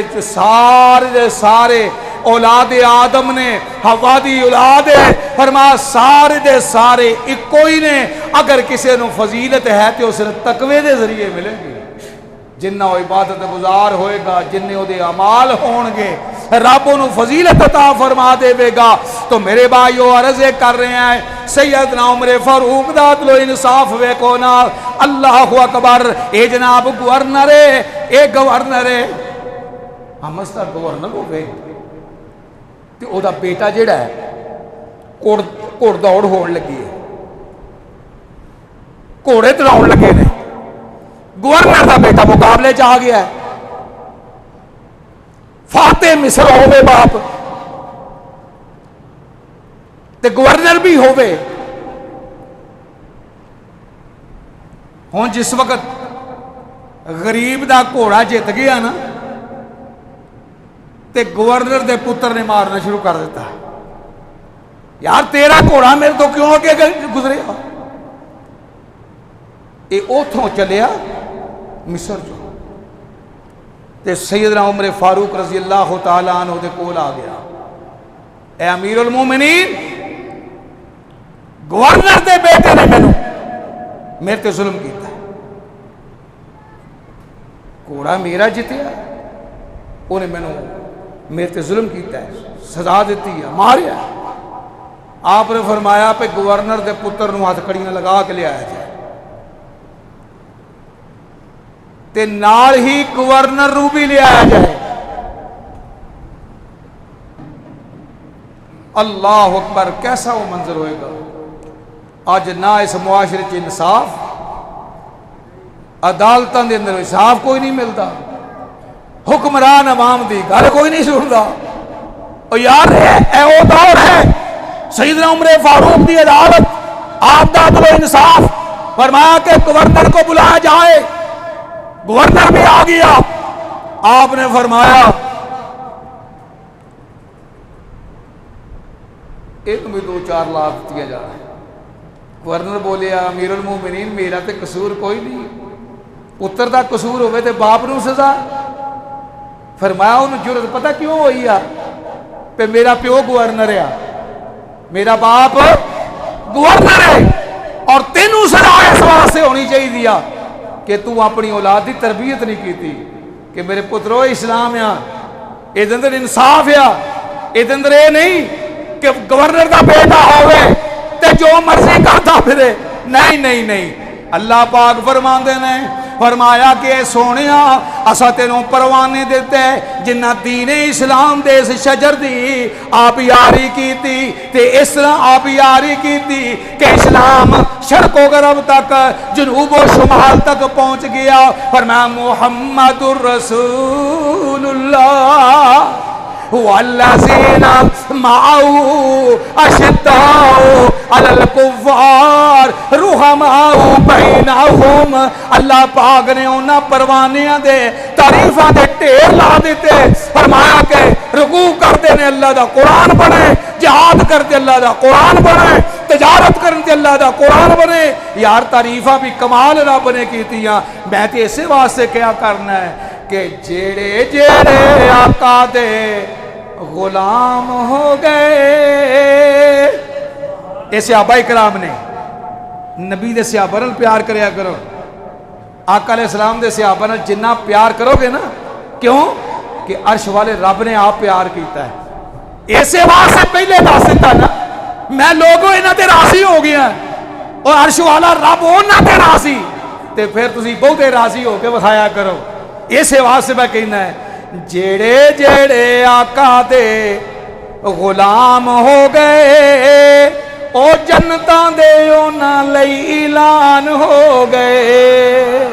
سارے اولاد آدم نے حوا دی اولاد ہے، فرما سارے دے سارے اکو ہی نے، اگر کسی نو فضیلت ہے تو اسے تقوی دے ذریعے ملے گی، جنہ وہ عبادت گزار ہوئے گا، جنہ وہ دے اعمال ہون گے، رب انہوں فضیلت عطا فرما دے بے گا۔ تو میرے بھائیو عرضے کر رہے ہیں سیدنا عمر فاروق دا عدل و انصاف ویکھو نا، اللہ اکبر۔ اے جناب گورنر ہے، اے گورنر ہے، امستر گورنر ہوئے تے او دا بیٹا جیڑا ہے گھوڑ دوڑ ہون لگی ہے، گھوڑے دوڑاؤن لگے نے، گورنر دا بیٹا مقابلے چاہ گیا ہے، فاتح مصر ہوئے باپ تے گورنر بھی ہوئے۔ ہون جس وقت غریب دا گھوڑا جت گیا نا تے گورنر دے پتر نے مارنا شروع کر دیتا، یار تیرا گھوڑا میرے تو کیوں آگے گزرے؟ اے اوتھوں چلیا مصر جو تے سیدنا عمر فاروق رضی اللہ تعالیٰ عنہ دے کول آ گیا، اے امیر المومنین گورنر دے بیٹے نے میرے تے ظلم کیتا ہے، گھوڑا میرا جتیا، انہیں میرے تے ظلم کیتا ہے، سزا دیتی ہے، ماریا ہے۔ آپ نے فرمایا پہ گورنر دے پتر نو ہاتھ کڑیاں لگا کے لے آیا جائے، تے نال ہی گورنر رو بھی لے آیا جائے۔ اللہ اکبر، کیسا وہ منظر ہوئے گا۔ آج نہ اس معاشرے چ انصاف، عدالتاں دے اندر انصاف کوئی نہیں ملتا، حکمران عوام دی گل کوئی نہیں سنتا۔ اور یار اے او دور ہے سیدنا عمر فاروق دی عدالت، آپ دا عدل و انصاف، فرمایا کہ گورنر کو بلایا جائے، گورنر بھی آ گیا، آپ نے فرمایا ایک میں 2-4 لاکھ دیا جا رہا ہے۔ گورنر بولیا امیر المومنین میرا تے قصور کوئی نہیں، پتر دا قصور ہوئے تے باپ نو سزا۔ فرمایا انہوں جرت پتہ کیوں ہوئی ہے پہ میرا پیو گورنر ہے، میرا باپ گورنر ہے، اور تینوں سزا اس واسطے ہونی چاہیے دیا کہ تو اپنی اولاد دی تربیت نہیں کیتی کہ میرے پترو اسلام ہے، اے دے اندر انصاف ہے، اے دے اندر اے نہیں کہ گورنر دا بیٹا ہوئے تے جو مرضی کرتا پھرے۔ نہیں نہیں نہیں، اللہ پاک فرماندے نے فرمایا کہ اے سونیا اسا تینوں پروانے دیتے جنہ دین اسلام دے اس شجر دی آپ یاری کیتی تے اس طرح آپ یاری کیتی کہ اسلام شرق و غرب تک جنوب و شمال تک پہنچ گیا۔ فرمایا محمد الرسول اللہ والذین معه اشداء علی الکفار رحماء بینہم۔ اللہ پاک نے انہاں پروانیاں دے تعریفاں دے ٹھیر لا دیتے، فرمایا کہ رکوع کرتے نے اللہ دا قرآن بنے، جہاد کرتے اللہ دا قرآن بنے، تجارت کرتے اللہ دا قرآن بنے۔ یار تعریفاں بھی کمال رب نے کیتیاں۔ میں تے اسی واسطے کیا کرنا ہے کہ جیڑے جیڑے آقا دے غلام ہو گئے، اے صحابہ کرام نے نبی دے صحابہ نال پیار کریا کرو، آقا علیہ السلام دے صحابہ نال جنہ پیار کرو گے نا، کیوں کہ عرش والے رب نے آپ پیار کیتا ہے۔ ایسے واسطے پہلے دس دیتا نا میں لوگوں انہاں تے راضی ہو گیا اور عرش والا رب انہاں تے راضی تے پھر تسی بہتے راضی ہو کے وکھایا کرو۔ اسے واسطے میں کہنا ہے جیڑے جیڑے آقا دے غلام ہو گئے او جنتاں دے انہاں لئی اعلان ہو گئے،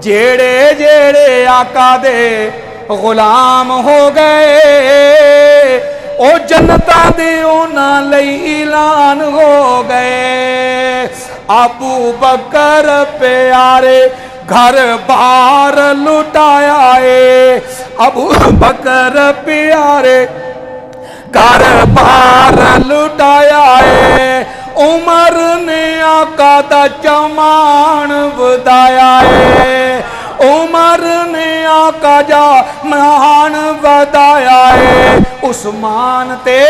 جیڑے جیڑے آقا دے غلام ہو گئے او جنتاں دے انہاں لئی اعلان ہو گئے۔ ابو بکر پیارے گھر بار لٹایا ہے، ابو بکر پیارے گھر بار لٹایا ہے، عمر نے آقا دا چمان ودایا ہے، عمر نے آقا جا مان ودایا ہے، عثمان تے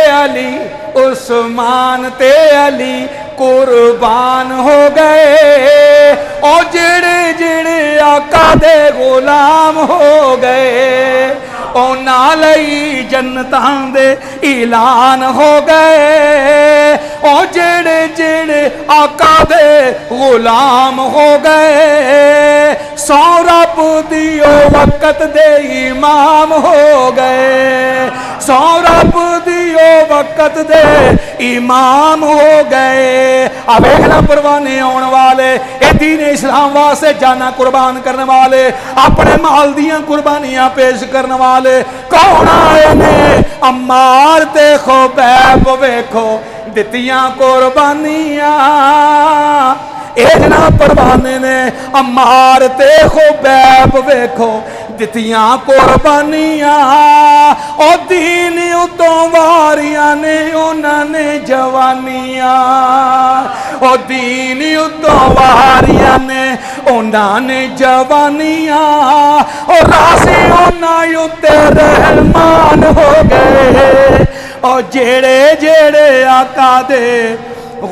علی قربان ہو گئے، او جڑے جڑے آقا دے غلام ہو گئے او نالئی جنتاں دے اعلان ہو گئے، او جڑے جڑے آقا دے غلام ہو گئے سو رب دیو وقت دے امام ہو گئے، سو رب دیو وقت دے امام ہو گئے۔ اب ایکنا پروانے آن والے اے دین اسلام واسطے جانا قربان کرنے والے، اپنے مال دیاں قربانیاں پیش کرنے والے کون آئے نے؟ عمار تے خبیب ویکھو دتیاں قربانیاں، اے جناب پروانے نے عمار تے خبیب ویکھو دتیاں قربانیاں، او دین اتوں واریاں نے انہاں نے جوانیاں، او دین اتوں واریاں نے انہاں نے جوانیاں، او راضی انہاں اتے رحمان ہو گئے، او جیڑے جیڑے آقا دے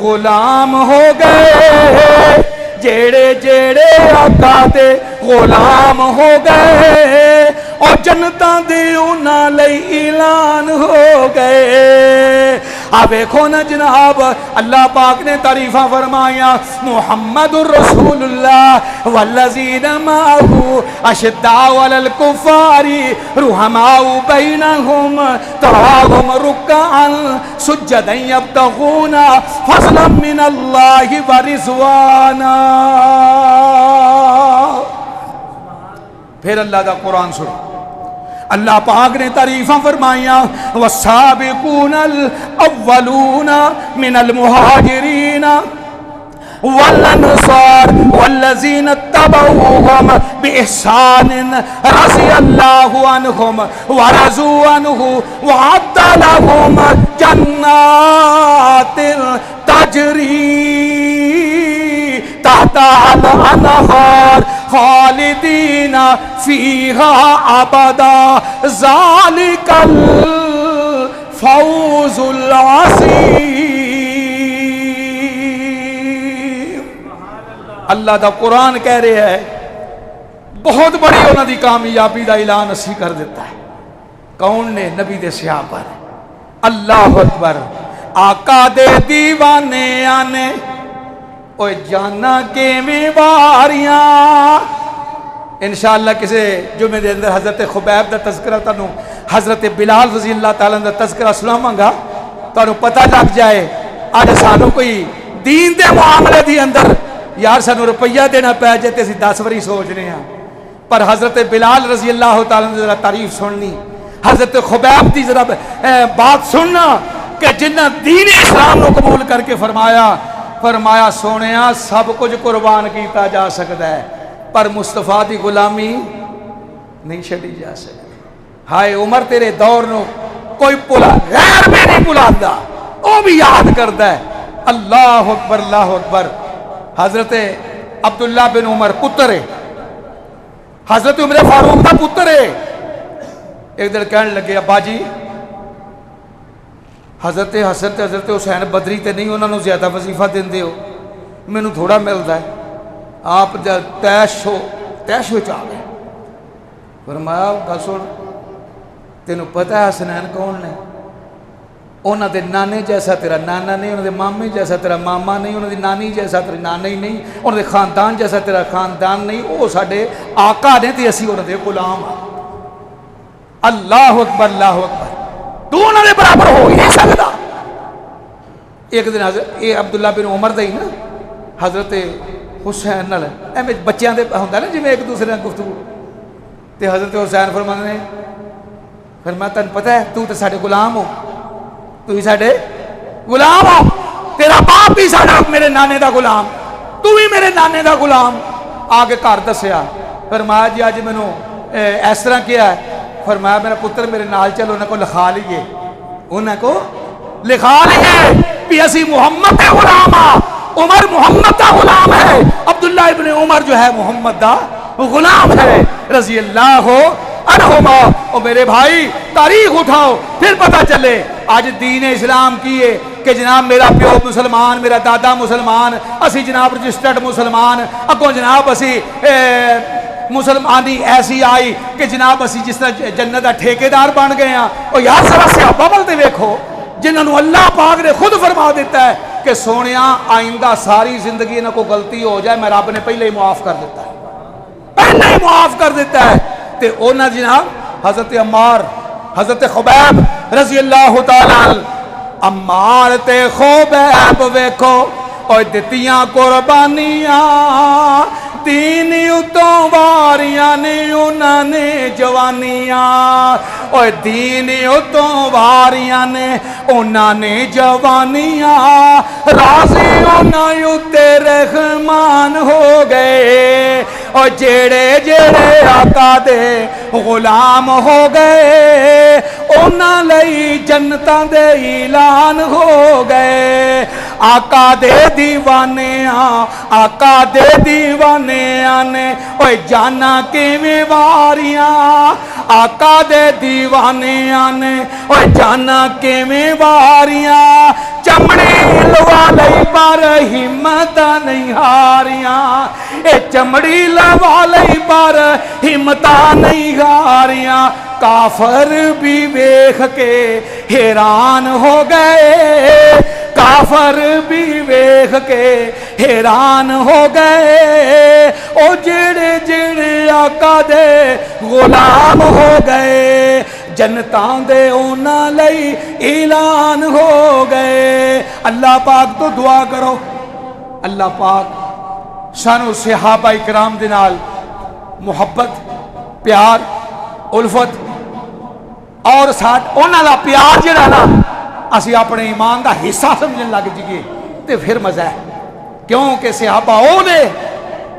غلام ہو گئے، جیڑے جیڑے آقا دے غلام ہو گئے اور جنتاں دے انہاں لئی اعلان ہو گئے۔ اب دیکھو نا جناب اللہ پاک نے تعریفاں فرمایا، محمد الرسول اللہ والذین معه اشداء علی الکفار رحماء بینہم تراہم رکعا سجدا یبتغون فضلا من اللہ ورضوانا۔ پھر اللہ دا قرآن سنو، اللہ پاک نے تعریفاں فرمائیاں، والسابقون الاولون من المہاجرین والانصار والذین اتبعوهم بإحسان رضی اللہ عنہم ورضوا عنہ وعد لهم جنات نہار خالدین فیہا ابدا ذالک الفوز العظیم۔ اللہ دا قرآن کہہ رہے ہے بہت بڑی انہوں دی کامیابی دا اعلان اسی کر دیتا ہے۔ کون نے؟ نبی دے صحابہ نے۔ اللہ اکبر۔ آقا دے دیوانے آنے اوے جانا کے میں واریاں۔ انشاءاللہ کسی جمعے دے اندر حضرت خبیب دا تذکرہ تانوں حضرت بلال رضی اللہ تعالیٰ دا تذکرہ سناواں گا، تانوں پتہ لگ جائے آج سانوں کوئی دین دے معاملے دی اندر یار سانوں روپیہ دینا پہ جائے تے اسی 10 واری سوچنے ہیں، پر حضرت بلال رضی اللہ تعالیٰ نے ذرا تعریف سننی، حضرت خبیب دی ذرا بات سننا کہ جنہ دین اسلام کو قبول کر کے فرمایا سونیا سب کچھ قربان کیتا جا سکتا ہے پر مصطفیٰ دی غلامی نہیں چھڑی جا سکتی۔ ہائے عمر تیرے دور نو کوئی غیر میں نہیں بلاتا، وہ بھی یاد کرتا ہے۔ اللہ اکبر اللہ اکبر۔ حضرت عبداللہ بن عمر پتر ہے، حضرت عمر فاروق کا پتر ہے۔ ایک دن کہنے لگے ابا جی حضرت حسن تے حضرت حسین بدری تے نہیں انہوں نے زیادہ وظیفہ دیندے ہو، میں نے تھوڑا ملتا ہے، آپ تیش ہو چاہ گئے۔ فرمایا گل سن تینوں پتہ ہے حسنین کون نے؟ انہوں دے نانے جیسا تیرا نانا نہیں، انہوں دے مامے جیسا تیرا ماما نہیں، انہوں دے نانی جیسا تیرا نانی نہیں، انہوں دے خاندان جیسا تیرا خاندان نہیں، وہ ساڈے آقا نے تے اسی انہوں دے غلام۔ اللہ اکبر اللہ اکبر۔ تو انہوں نے برابر ہو ہی نہیں سکتا۔ ایک دن یہ عبداللہ بن عمر دا ہی نا حضرت حسین نال ایویں بچیاں دے ہوندا نا جویں ایک دوسرے نال گفتگو، تے حضرت حسین فرماندے نے فرمایا تینوں پتہ ہے تو تے ساڈے غلام ہو، تو ہی ساڈے غلام ہو، تیرا باپ بھی ساڈا میرے نانے دا غلام، تو بھی میرے نانے دا غلام۔ آگے گھر دسیا، فرمایا جی اج مینوں اس طرح کیا ہے، فرمایا میرا پتر میرے نال چلو، انہوں کو لکھا لیے، انہوں کو لکھا لیے بھی اسی محمد دا غلام ہاں، عمر محمد دا غلام ہے، عبداللہ ابن عمر جو ہے محمد دا غلام ہے رضی اللہ عنہما۔ اور میرے بھائی تاریخ اٹھاؤ پھر پتہ چلے آج دین اسلام کی ہے کہ جناب میرا پیو مسلمان، میرا دادا مسلمان، اسی جناب رجسٹرڈ مسلمان، اگوں جناب اسی مسلمانی ایسی آئی کہ جناب اسی جس طرح جنت کا ٹھیکیدار بن گئے ہیں۔ اور یار ذرا صحابہ بلتے ویکھو جنہوں اللہ پاک نے خود فرما دیتا ہے کہ سونیا آئندہ ساری زندگی انہوں کو غلطی ہو جائے میں رب نے پہلے ہی معاف کر دیتا ہے، پہلے ہی معاف کر دیتا ہے۔ تے انہاں جناب حضرت عمار حضرت خبیب رضی اللہ تعالیٰ عمار تے خبیب ویکھو اور دتیاں قربانیاں دین اتوں واریاں نے انہاں نے جوانیاں، اور دین اتوں واریاں نے انہاں نے جوانیاں، راضی انہاں اتے رحمان ہو گئے، اور جیڑے جیڑے آقا دے غلام ہو گئے انہاں لئی جنتاں دے اعلان ہو گئے۔ آقا دے دیوانے آقا دے دیوانے آنے اوے جانا کیویں واریاں، آقا دے دیوانے آنے اوے جانا کیویں واریاں، چمڑی لوا لئی پر ہمت نہیں ہاریاں، اے چمڑی لوا لئی پر ہمت نہیں ہاریاں، کافر بھی ویکھ کے حیران ہو گئے، کافر بھی ویکھ کے حیران ہو گئے، او جڑے جڑے آقا دے غلام ہو گئے جنتاں دے انہاں لئی اعلان ہو گئے۔ اللہ پاک تو دعا کرو اللہ پاک سانو صحابہ اکرام دے نال محبت پیار الفت اور ساتھ انہاں دا پیار جڑا نا اسی اپنے ایمان دا حصہ سمجھنے لگ جائیے تے پھر مزہ ہے، کیونکہ صحابہ او نے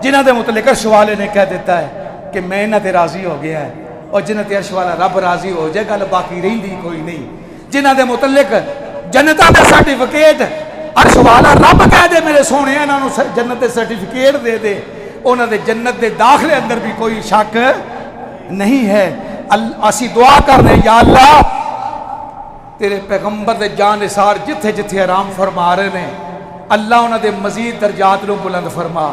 جنہاں دے متعلق عرش والے نے کہہ دیتا ہے کہ میں انہاں تے راضی ہو گیا ہے، اور جنہاں تے عرش والا رب راضی ہو جائے گل باقی رہندی کوئی نہیں۔ جنہاں دے متعلق جنتاں دا سرٹیفکیٹ عرش والا رب کہہ دے میرے سونے انہاں نوں جنت دے سرٹیفکیٹ دے دے، انہاں دے جنت دے داخلے اندر بھی کوئی شک نہیں ہے۔ اسی دعا کرنے یا اللہ تیرے پیغمبر دے جان نثار جتھے جتھے آرام فرما رہے ہیں اللہ انہاں دے مزید درجات نو بلند فرما،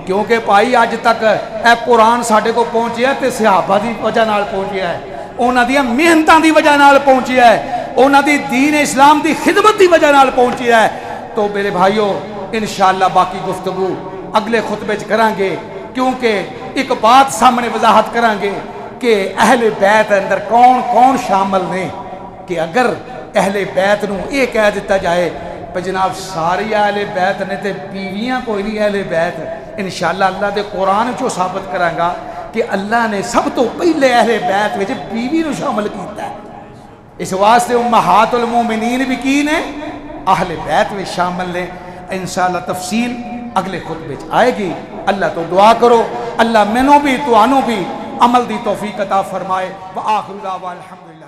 کیونکہ بھائی اج تک اے قرآن ساڈے کو پہنچیا تے صحابہ دی وجہ نال پہنچیا ہے، انہاں دی محنتاں دی وجہ نال پہنچیا ہے، انہاں دی دین اسلام دی خدمت دی وجہ نال پہنچیا ہے۔ تو میرے بھائیو انشاءاللہ باقی گفتگو اگلے خطبے چ کریں گے، کیونکہ ایک بات سامنے وضاحت کریں گے کہ اہل بیت اندر کون کون شامل نے، کہ اگر اہل بیت نو یہ کہہ دیتا جائے کہ جناب ساری اہل بیت نے تے بیویاں کوئی نہیں اہل بیت، انشاءاللہ اللہ دے قرآن چو ثابت کریں گا کہ اللہ نے سب تو پہلے اہل بیت وچ بیوی نو شامل کیتا ہے۔ اس واسطے امہات المومنین بھی کی نے اہل بیت میں شامل نے۔ انشاءاللہ تفصیل اگلے خطبے آئے گی۔ اللہ تو دعا کرو اللہ مینوں بھی تو آنوں بھی عمل دی توفیق عطا فرمائے۔ وآخر دعوانا الحمدللہ۔